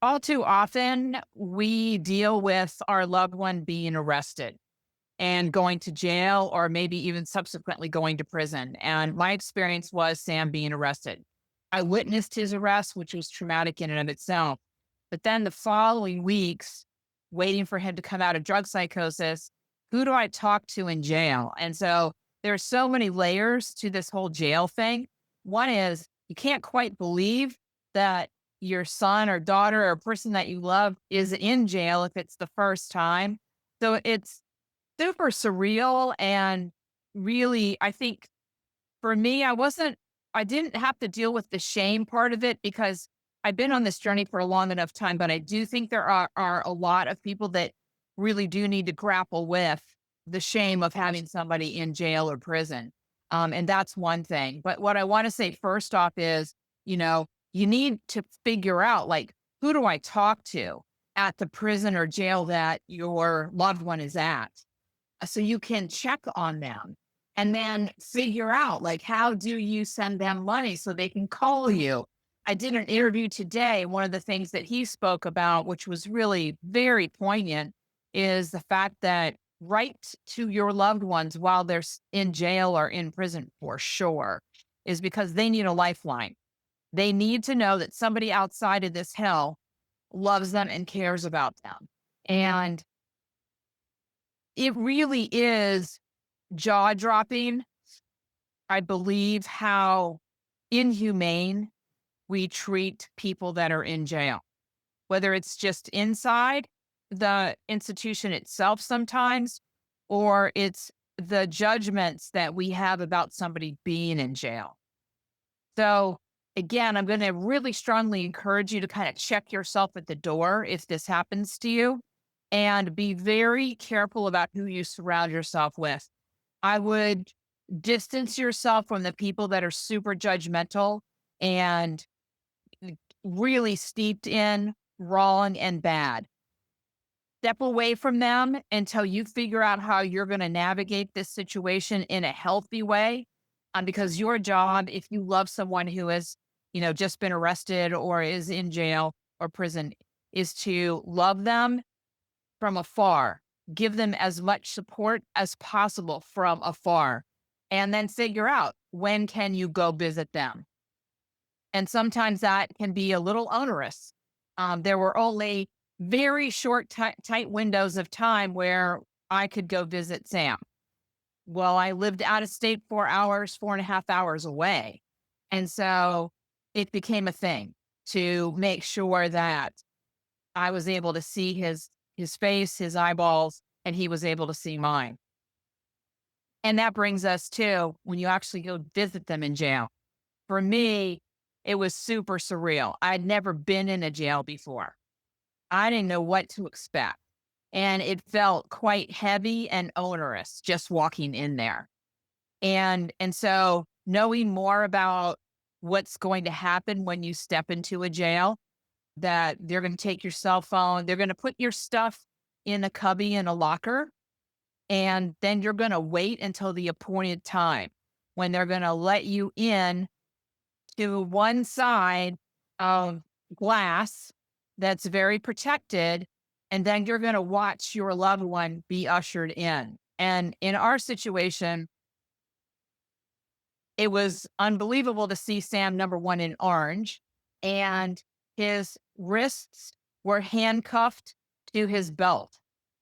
All too often, we deal with our loved one being arrested and going to jail or maybe even subsequently going to prison. And my experience was Sam being arrested. I witnessed his arrest, which was traumatic in and of itself. But then the following weeks, waiting for him to come out of drug psychosis, who do I talk to in jail? And so there are so many layers to this whole jail thing. One is you can't quite believe that your son or daughter or person that you love is in jail if it's the first time. So it's super surreal and really, I think for me, I didn't have to deal with the shame part of it because I've been on this journey for a long enough time. But I do think there are a lot of people that really do need to grapple with the shame of having somebody in jail or prison. And that's one thing. But what I want to say first off is, you know, you need to figure out like, who do I talk to at the prison or jail that your loved one is at? So you can check on them and then figure out like how do you send them money so they can call you. I did an interview today. One of the things that he spoke about, which was really very poignant, is the fact that write to your loved ones while they're in jail or in prison for sure, is because they need a lifeline. They need to know that somebody outside of this hell loves them and cares about them. And it really is jaw dropping, I believe, how inhumane we treat people that are in jail, whether it's just inside the institution itself sometimes, or it's the judgments that we have about somebody being in jail. So, again, I'm going to really strongly encourage you to kind of check yourself at the door if this happens to you and be very careful about who you surround yourself with. I would distance yourself from the people that are super judgmental and really steeped in wrong and bad. Step away from them until you figure out how you're going to navigate this situation in a healthy way. Because your job, if you love someone who has, just been arrested or is in jail or prison, is to love them from afar. Give them as much support as possible from afar, and then figure out when can you go visit them. And sometimes that can be a little onerous. There were only very short, tight windows of time where I could go visit Sam. Well, I lived out of state 4 hours, 4.5 hours away. And so it became a thing to make sure that I was able to see his face, his eyeballs, and he was able to see mine. And that brings us to when you actually go visit them in jail. For me, it was super surreal. I'd never been in a jail before. I didn't know what to expect. And it felt quite heavy and onerous just walking in there. And so knowing more about what's going to happen when you step into a jail, that they're going to take your cell phone, they're going to put your stuff in a cubby in a locker, and then you're going to wait until the appointed time when they're going to let you in to one side of glass that's very protected, and then you're going to watch your loved one be ushered in. And in our situation, it was unbelievable to see Sam, number one, in orange, and his wrists were handcuffed to his belt,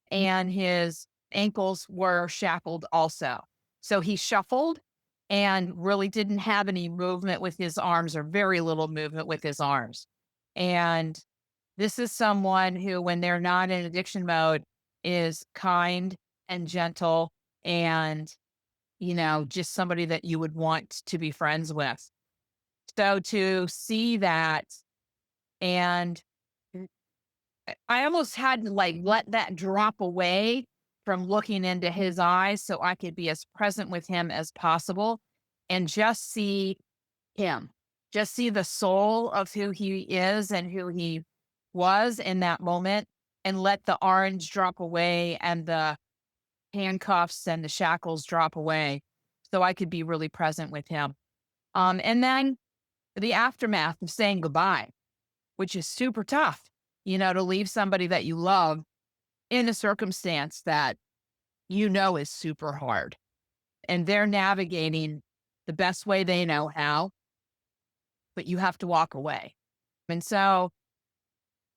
and his ankles were shackled also. So he shuffled and really didn't have any movement with his arms or very little movement with his arms. And this is someone who, when they're not in addiction mode, is kind and gentle and, just somebody that you would want to be friends with. So to see that, and I almost had to like let that drop away from looking into his eyes so I could be as present with him as possible and just see him, just see the soul of who he is and who he was in that moment, and let the orange drop away and the handcuffs and the shackles drop away so I could be really present with him. And then the aftermath of saying goodbye, which is super tough. to leave somebody that you love in a circumstance that is super hard. And they're navigating the best way they know how, but you have to walk away. And so,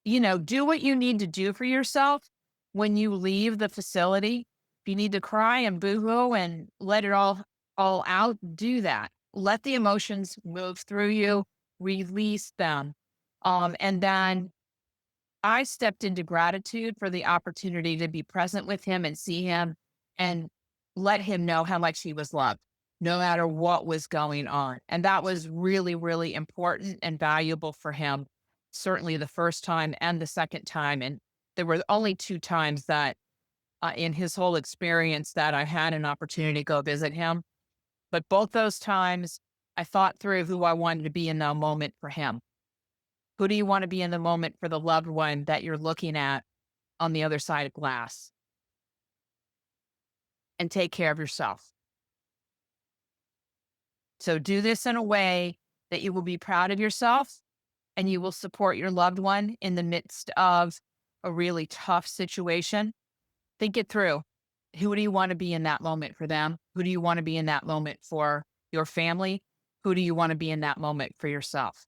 do what you need to do for yourself when you leave the facility. If you need to cry and boo-hoo and let it all out, do that. Let the emotions move through you, release them. And then I stepped into gratitude for the opportunity to be present with him and see him and let him know how much he was loved, no matter what was going on. And that was really, really important and valuable for him, certainly the first time and the second time. And there were only two times that in his whole experience that I had an opportunity to go visit him. But both those times, I thought through who I wanted to be in that moment for him. Who do you want to be in the moment for the loved one that you're looking at on the other side of glass? And take care of yourself. So do this in a way that you will be proud of yourself and you will support your loved one in the midst of a really tough situation. Think it through. Who do you want to be in that moment for them? Who do you want to be in that moment for your family? Who do you want to be in that moment for yourself?